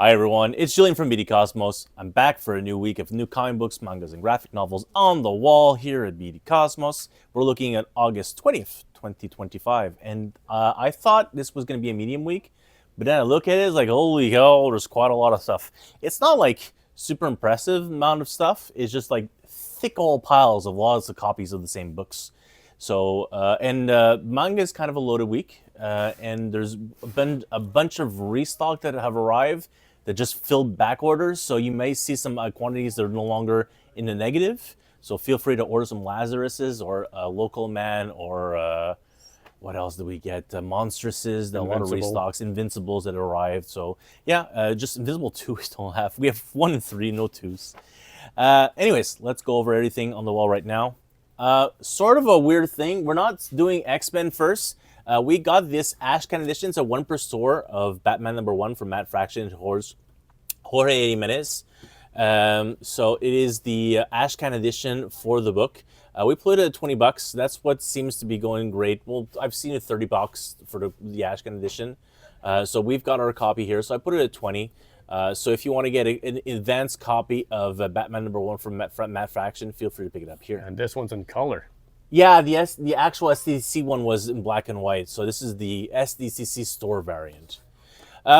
Hi everyone, it's Julian from BD Cosmos. I'm back for a new week of new comic books, mangas, and graphic novels on the wall here at BD Cosmos. We're looking at August 20th, 2025, and I thought this was going to be a medium week, but then I look at it, it's like, holy hell, there's quite a lot of stuff. It's not like super impressive amount of stuff, it's just like thick old piles of lots of copies of the same books. So, manga is kind of a loaded week, and there's been a bunch of restock that have arrived that just filled back orders. So you may see some quantities that are no longer in the negative. So feel free to order some Lazaruses or Local Man or what else do we get? Monstresses, a lot of restocks, Invincibles that arrived. So yeah, just Invisible 2 we don't have. We have 1 and 3, no 2s. Anyways, let's go over everything on the wall right now. Sort of a weird thing. We're not doing X-Men first. We got this Ashcan edition. It's a 1 per store of Batman #1 from Matt Fraction and Jorge Jimenez. So it is the Ashcan edition for the book. We put it at $20. That's what seems to be going great. Well, I've seen it $30 for the Ashcan edition. So we've got our copy here. So I put it at 20. So if you want to get an advanced copy of Batman #1 from Matt Fraction, feel free to pick it up here. And this one's in color. Yeah, the actual SDCC one was in black and white. So this is the SDCC store variant.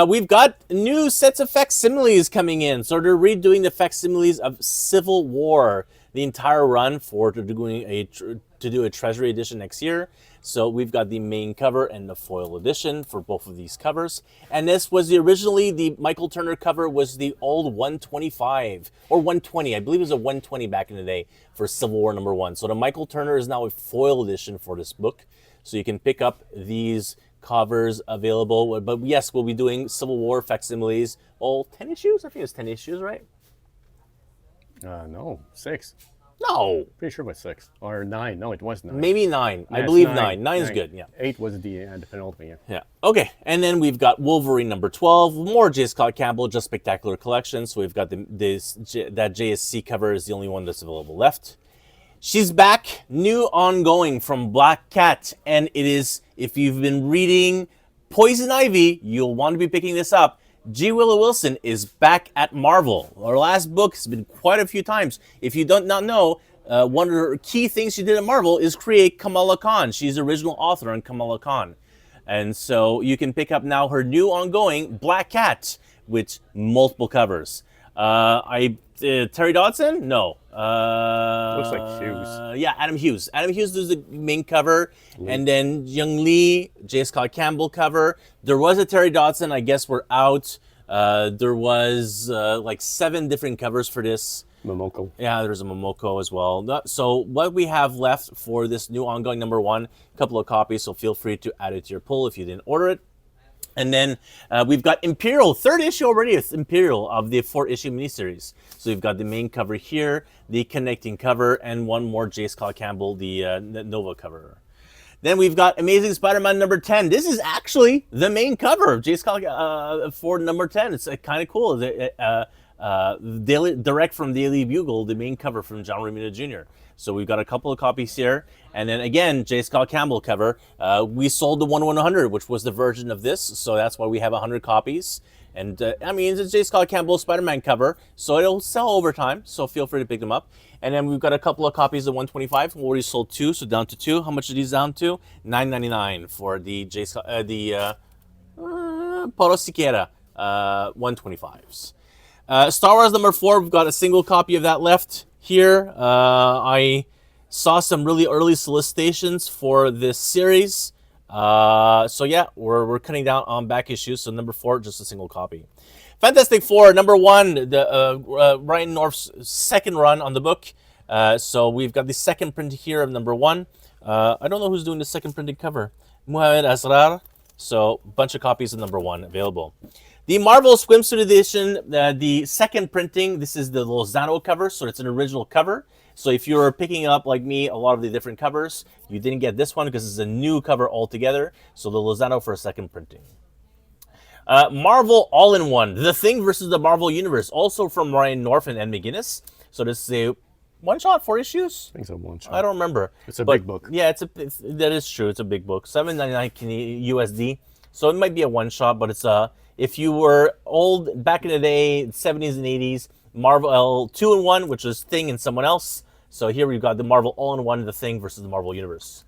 We've got new sets of facsimiles coming in. So they're redoing the facsimiles of Civil War, the entire run to do a Treasury edition next year. So we've got the main cover and the foil edition for both of these covers. And this was originally the Michael Turner cover was the old 125 or 120. I believe it was a 120 back in the day for Civil War #1. So the Michael Turner is now a foil edition for this book. So you can pick up these covers available. But yes, we'll be doing Civil War facsimiles. All 10 issues? I think it's 10 issues, right? No, 6. No. Pretty sure it was 6 or 9. No, it was 9. Maybe 9. Yeah, I believe 9. 9. 9 is good. Yeah. 8 was the penultimate. Yeah. Okay. And then we've got Wolverine #12. More J. Scott Campbell, just spectacular collection. So we've got that JSC cover is the only one that's available left. She's back. New ongoing from Black Cat, and it is, if you've been reading Poison Ivy, you'll want to be picking this up. G. Willow Wilson is back at Marvel. Our last book has been quite a few times. If you don't not know, one of the key things she did at Marvel is create Kamala Khan. She's the original author on Kamala Khan. And so you can pick up now her new ongoing Black Cat with multiple covers. Terry Dodson? No. Looks like Hughes. Yeah, Adam Hughes. Adam Hughes does the main cover, and then Young Lee, J. Scott Campbell cover. There was a Terry Dodson. I guess we're out. There was like 7 different covers for this. Momoko. Yeah, there's a Momoko as well. So what we have left for this new ongoing #1, a couple of copies, so feel free to add it to your pull if you didn't order it. And then we've got Imperial, 3rd issue already with Imperial of the 4-issue miniseries. So we've got the main cover here, the connecting cover, and one more J. Scott Campbell, the Nova cover. Then we've got Amazing Spider-Man #10. This is actually the main cover of J. Scott for #10. It's kind of cool. Direct from Daily Bugle, the main cover from John Romita Jr. So we've got a couple of copies here. And then again, J. Scott Campbell cover. We sold the 1/100, which was the version of this. So that's why we have 100 copies. And I mean, it's a J. Scott Campbell Spider-Man cover. So it'll sell over time. So feel free to pick them up. And then we've got a couple of copies of 125. We already sold 2, so down to 2. How much are these down to? $9.99 for the Poro Siqueira 125s. Star Wars #4, we've got a single copy of that left here. I saw some really early solicitations for this series. So yeah, we're cutting down on back issues. So #4, just a single copy. Fantastic Four #1, the Ryan North's second run on the book. So we've got the second print here of #1. I don't know who's doing the second printed cover. Muhammad Asrar. So a bunch of copies of #1 available. The Marvel Swimsuit Edition, the second printing, this is the Lozano cover, so it's an original cover. So if you're picking up, like me, a lot of the different covers, you didn't get this one because it's a new cover altogether. So the Lozano for a second printing. Marvel All-in-One, The Thing versus the Marvel Universe, also from Ryan North and Ed McGuinness. So this is a one-shot, 4 issues? I think so, one shot. I don't remember. It's a big book. Yeah, that is true. It's a big book. $7.99 USD. So it might be a one-shot, but it's If you were old back in the day, 70s and 80s, Marvel 2-in-1, which was Thing and someone else. So here we've got the Marvel All-in-One, the Thing versus the Marvel Universe.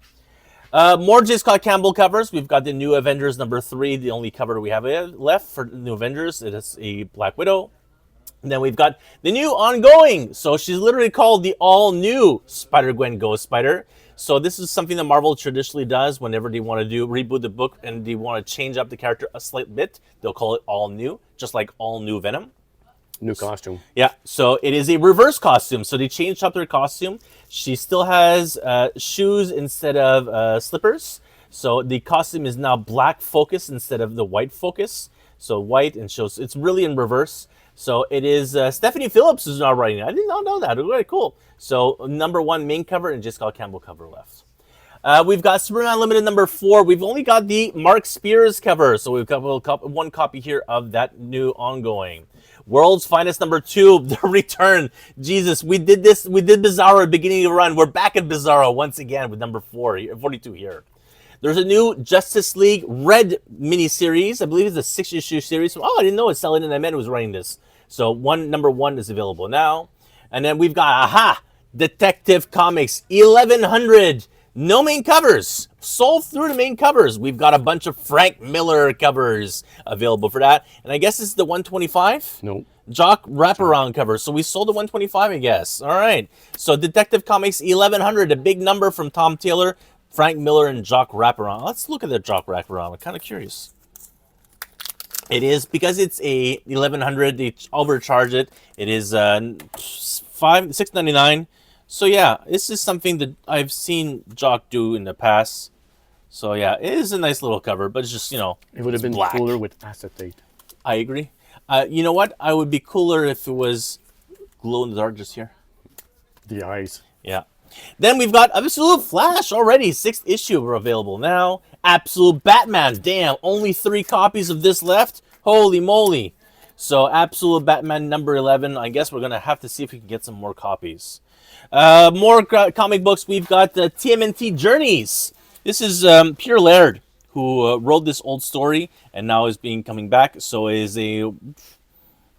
More J. Scott Campbell covers. We've got the New Avengers #3, the only cover we have left for New Avengers. It is a Black Widow. And then we've got the new ongoing. So she's literally called the all-new Spider-Gwen Ghost Spider. So this is something that Marvel traditionally does whenever they want to reboot the book and they want to change up the character a slight bit. They'll call it all new, just like all new Venom. New costume. Yeah, so it is a reverse costume. So they changed up their costume. She still has shoes instead of slippers. So the costume is now black focus instead of the white focus. So white and shows. It's really in reverse. So it is Stephanie Phillips who's now writing it. I did not know that. Very cool. So #1 main cover and J. Scott Campbell cover left. We've got Superman Limited #4. We've only got the Mark Spears cover. So we've got one copy here of that new ongoing. World's Finest #2, the return. Jesus, we did this. We did Bizarro at the beginning of the run. We're back at Bizarro once again with #4, 42 here. There's a new Justice League Red miniseries. I believe it's a 6-issue series. Oh, I didn't know it's Selling and I meant was writing this. So #1 is available now. And then we've got, Detective Comics 1100. No main covers. Sold through the main covers. We've got a bunch of Frank Miller covers available for that. And I guess this is the 125? Nope. Jock wraparound cover. So we sold the 125, I guess. All right. So Detective Comics 1100, a big number from Tom Taylor, Frank Miller, and Jock wraparound. Let's look at the Jock wraparound. I'm kind of curious. It is, because it's a 1100, they overcharge it. It is $6.99. So yeah, this is something that I've seen Jock do in the past. So yeah, it is a nice little cover, but it's just, It would have been black. cooler with acetate. I agree. You know what? I would be cooler if it was glow in the dark just here. The eyes. Yeah. Then we've got Absolute Flash already. 6th issue are available now. Absolute Batman. Damn, only 3 copies of this left. Holy moly. So Absolute Batman #11. I guess we're going to have to see if we can get some more copies. More comic books. We've got the TMNT Journeys. This is Peter Laird, who wrote this old story and now is coming back. So it is a,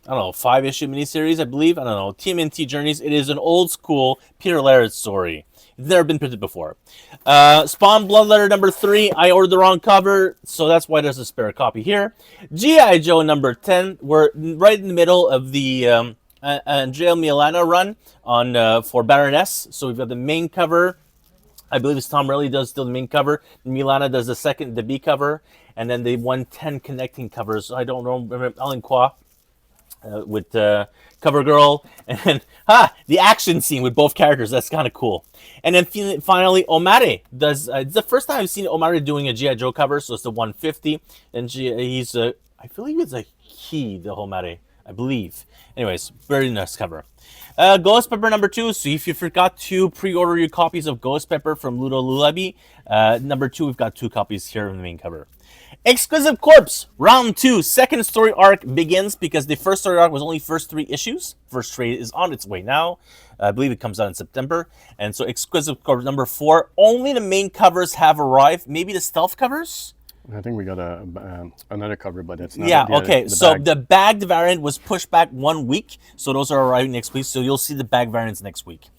5-issue miniseries, I believe. I don't know. TMNT Journeys. It is an old school Peter Laird story. It's never been printed before. Spawn Bloodletter #3. I ordered the wrong cover, so that's why there's a spare copy here. G.I. Joe #10. We're right in the middle of the Andrea Milana run on for Baroness. So we've got the main cover. I believe it's Tom Reilly does still the main cover. Milana does the B cover, and then the 110 connecting covers. I don't remember Alan Qua with CoverGirl, and the action scene with both characters. That's kind of cool. And then finally, Omare does. It's the first time I've seen Omare doing a G.I. Joe cover, so it's the 150. And he's I believe it's a Key, the Omare, I believe. Anyways, very nice cover. Ghost Pepper #2. So if you forgot to pre-order your copies of Ghost Pepper from Ludo Lulabi, #2, we've got 2 copies here in the main cover. Exquisite Corpse, round 2, second story arc begins because the first story arc was only first 3 issues. First trade is on its way now. I believe it comes out in September. And so Exquisite Corpse #4, only the main covers have arrived. Maybe the stealth covers? I think we got another cover, but it's not. Yeah, okay. So the bagged variant was pushed back 1 week. So those are arriving next week. So you'll see the bag variants next week.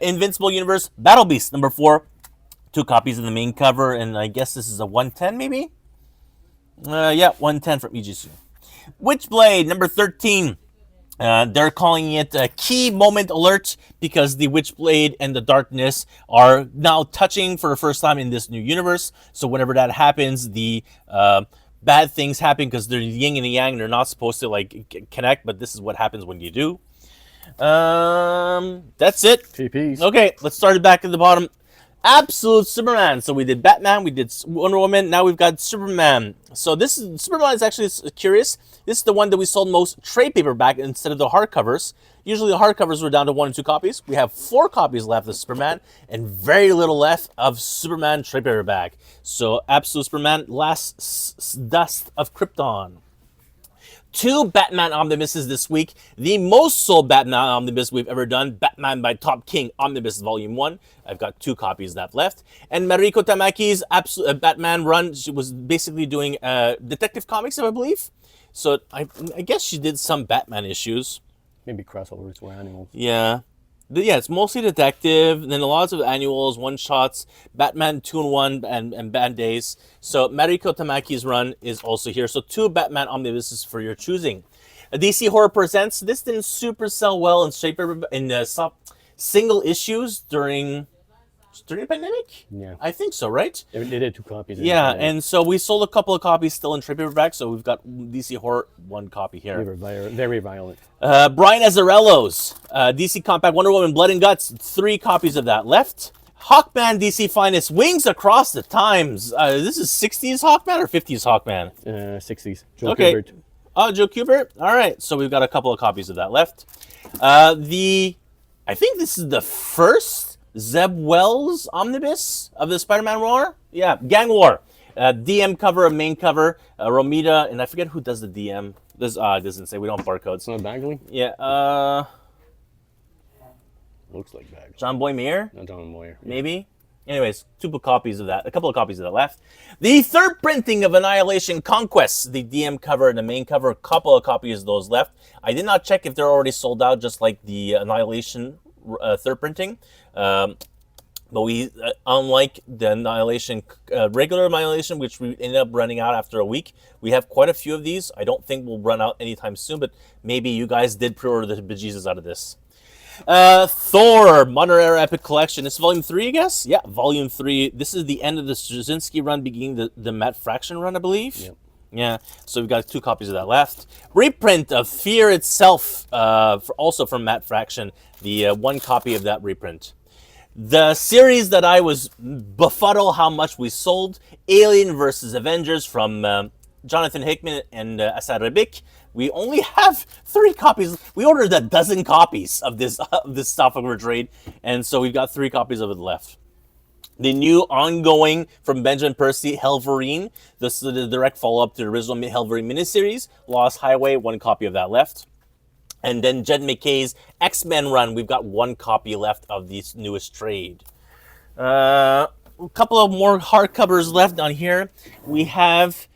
Invincible Universe, Battle Beast #4. 2 copies of the main cover. And I guess this is a 110 maybe? Yeah, 110 from EGC. Witchblade #13. They're calling it a key moment alert because the Witchblade and the Darkness are now touching for the first time in this new universe. So whenever that happens, the bad things happen because they're yin and yang. They're not supposed to connect, but this is what happens when you do. That's it. TPs. Okay, let's start it back at the bottom. Absolute Superman. So we did Batman, we did Wonder Woman, now we've got Superman. So Superman is actually curious. This is the one that we sold most trade paperback instead of the hardcovers. Usually the hardcovers were down to 1 or 2 copies. We have 4 copies left of Superman and very little left of Superman trade paperback. So Absolute Superman, Last Dust of Krypton. 2 Batman omnibuses this week. The most sold Batman omnibus we've ever done, Batman by Top King Omnibus Volume 1. I've got 2 copies left. And Mariko Tamaki's Batman run, she was basically doing Detective Comics, I believe. So I guess she did some Batman issues. Maybe crossovers or annuals. Yeah. Yeah, it's mostly detective, and then lots of annuals, one-shots, Batman 2-in-1, and Bad Days. So Mariko Tamaki's run is also here. So 2 Batman omnibuses for your choosing. DC Horror Presents. This didn't super sell well in single issues during the pandemic? Yeah. I think so, right? They did 2 copies. Yeah, and so we sold a couple of copies still in trade paperback, so we've got DC Horror 1 copy They here. were very violent. Brian Azzarello's DC Compact Wonder Woman Blood and Guts, 3 copies of that left. Hawkman DC Finest Wings Across the Times. This is 60s Hawkman or 50s Hawkman? 60s. Joe Okay. Kubert. Oh, Joe Kubert? All right, so we've got a couple of copies of that left. I think this is the first Zeb Wells omnibus of the Spider-Man War. Yeah, Gang War. DM cover, main cover, Romita, and I forget who does the DM. This it doesn't say. We don't have barcodes. It's not Bagley? Yeah, Looks like Bagley. John Boy Mayer, Not John Moyer. maybe. Anyways, 2 copies of that. A couple of copies of that left. The 3rd printing of Annihilation Conquest, the DM cover and the main cover. A couple of copies of those left. I did not check if they're already sold out, just like the Annihilation 3rd printing. But we, unlike the Annihilation, regular Annihilation, which we ended up running out after a week, we have quite a few of these. I don't think we'll run out anytime soon, but maybe you guys did pre-order the bejesus out of this. Thor, Modern Era Epic Collection. This is Volume 3, I guess? Yeah, Volume 3. This is the end of the Straczynski run, beginning the Matt Fraction run, I believe. Yep. Yeah, so we've got 2 copies of that left. Reprint of Fear Itself, also from Matt Fraction. The 1 copy of that reprint. The series that I was befuddled how much we sold, Alien vs. Avengers from Jonathan Hickman and Asad Rabik. We only have 3 copies. We ordered a dozen copies of this stuff over trade, and so we've got 3 copies of it left. The new ongoing from Benjamin Percy, Helverine. This is the direct follow-up to the original Helverine miniseries. Lost Highway, 1 copy of that left. And then Jed McKay's X-Men run. We've got 1 copy left of this newest trade. A couple of more hardcovers left on here. We have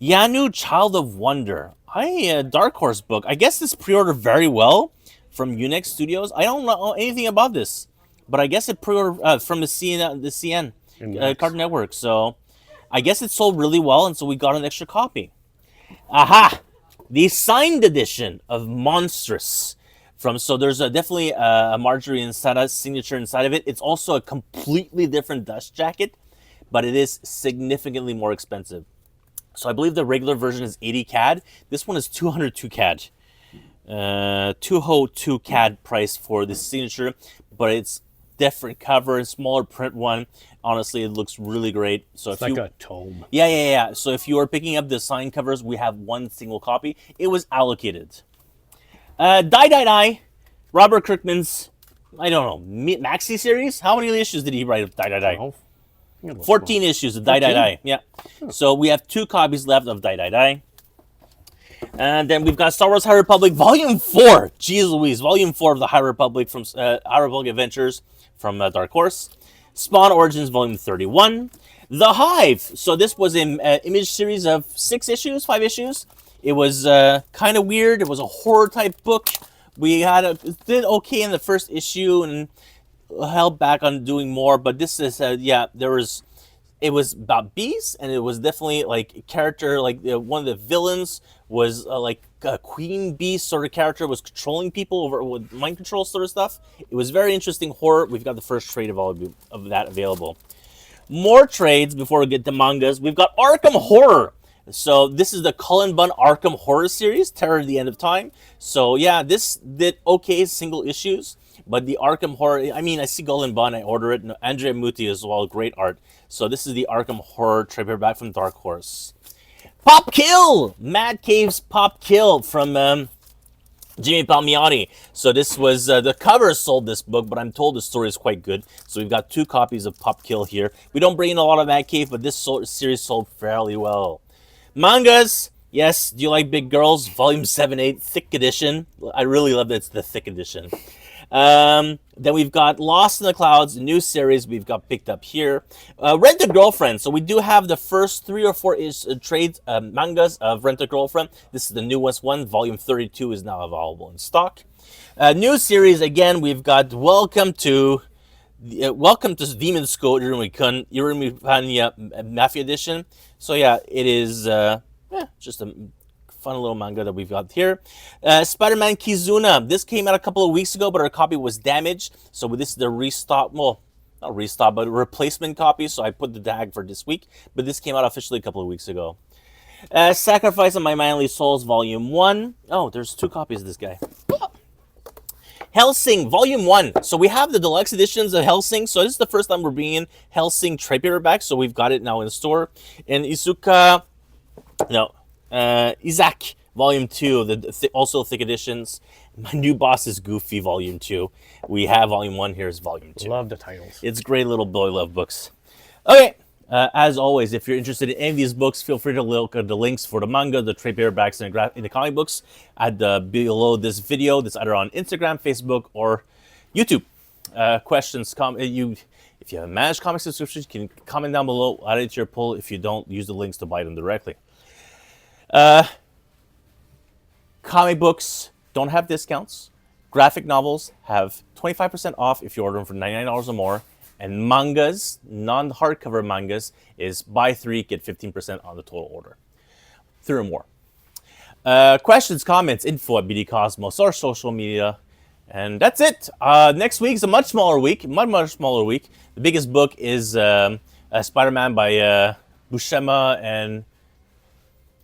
Yanu, Child of Wonder. Dark Horse book. I guess this pre-ordered very well from Unix Studios. I don't know anything about this, but I guess it pre-ordered from the CN Cartoon Network. So I guess it sold really well, and so we got an extra copy. Aha! The signed edition of Monstrous. So there's definitely a Marjorie inside signature inside of it. It's also a completely different dust jacket, but it is significantly more expensive. So I believe the regular version is 80 CAD. This one is 202 CAD. 202 CAD price for this signature, but it's different cover, smaller print one. Honestly, it looks really great. So It's like a tome. Yeah. So if you are picking up the signed covers, we have 1 single copy. It was allocated. Die. Robert Kirkman's, I don't know, maxi series? How many issues did he write of Die? 12? 14 issues of Die. Yeah. So we have 2 copies left of Die. And then we've got Star Wars High Republic Volume 4. Jeez Louise. Volume 4 of the High Republic from High Republic Adventures from Dark Horse. Spawn Origins Volume 31. The Hive. So this was an image series of 5 issues. It was kind of weird. It was a horror type book. We did okay in the first issue and held back on doing more. But this is, it was about bees, and it was definitely like a character, like one of the villains was like a queen bee sort of character, was controlling people over with mind control sort of stuff. It was very interesting horror. We've got the first trade of all of that available. More trades before we get to mangas. We've got Arkham Horror. So this is the Cullen Bunn Arkham Horror series, Terror at the End of Time. So yeah, this did okay single issues, but the Arkham Horror, I mean, I see Cullen Bunn, I order it. Andrea Muti as well, great art. So this is the Arkham Horror trade paperback from Dark Horse. Pop Kill! Mad Cave's Pop Kill from Jimmy Palmiotti. So this was, the cover sold this book, but I'm told the story is quite good. So we've got 2 copies of Pop Kill here. We don't bring in a lot of Mad Cave, but this series sold fairly well. Mangas, yes, Do You Like Big Girls? Volume 7-8, thick edition. I really love that it's the thick edition. Then we've got Lost in the Clouds, a new series we've got picked up here. Rent a Girlfriend. So we do have the first 3 or 4 trades, mangas of Rent a Girlfriend. This is the newest one. Volume 32 is now available in stock. New series, again, we've got Welcome to Demon School Irumi Mafia Edition. So yeah, it is just a fun little manga that we've got here. Spider-Man Kizuna. This came out a couple of weeks ago, but our copy was damaged. So this is the restock, well, not restock, but a replacement copy. So I put the tag for this week, but this came out officially a couple of weeks ago. Sacrifice of My Manly Souls, Volume 1. Oh, there's 2 copies of this guy. Hellsing, Volume 1. So we have the deluxe editions of Hellsing. So this is the first time we're bringing Hellsing trade paperback. So we've got it now in the store. And Isaac, Volume 2, also thick editions. My New Boss is Goofy, Volume 2. We have Volume 1, here's Volume 2. Love the titles. It's great little boy love books. Okay, as always, if you're interested in any of these books, feel free to look at the links for the manga, the trade paperbacks, and the comic books below this video. That's either on Instagram, Facebook, or YouTube. Questions, if you have a managed comic subscription, you can comment down below, add it to your pull. If you don't, use the links to buy them directly. Comic books don't have discounts. Graphic novels have 25% off if you order them for $99 or more. And mangas, non-hardcover mangas, is buy 3, get 15% on the total order. 3 or more. Questions, comments, info at BD Cosmos, or social media. And that's it. Next week is a much smaller week. Much smaller week. The biggest book is Spider-Man by Buscema and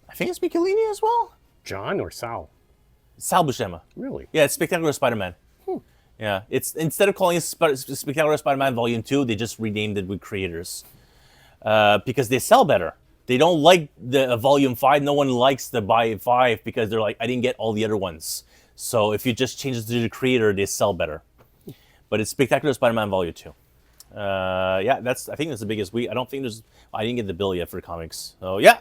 I think it's Michelini as well. John or Sal? Sal Buscema. Really? Yeah, it's Spectacular Spider-Man. Yeah, it's instead of calling it Spectacular Spider-Man Volume 2, they just renamed it with creators because they sell better. They don't like the Volume 5. No one likes the buy 5 because they're like, I didn't get all the other ones. So if you just change it to the creator, they sell better. But it's Spectacular Spider-Man Volume 2. Yeah, I think that's the biggest week. I didn't get the bill yet for comics. So yeah,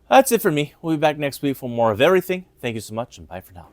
that's it for me. We'll be back next week for more of everything. Thank you so much, and bye for now.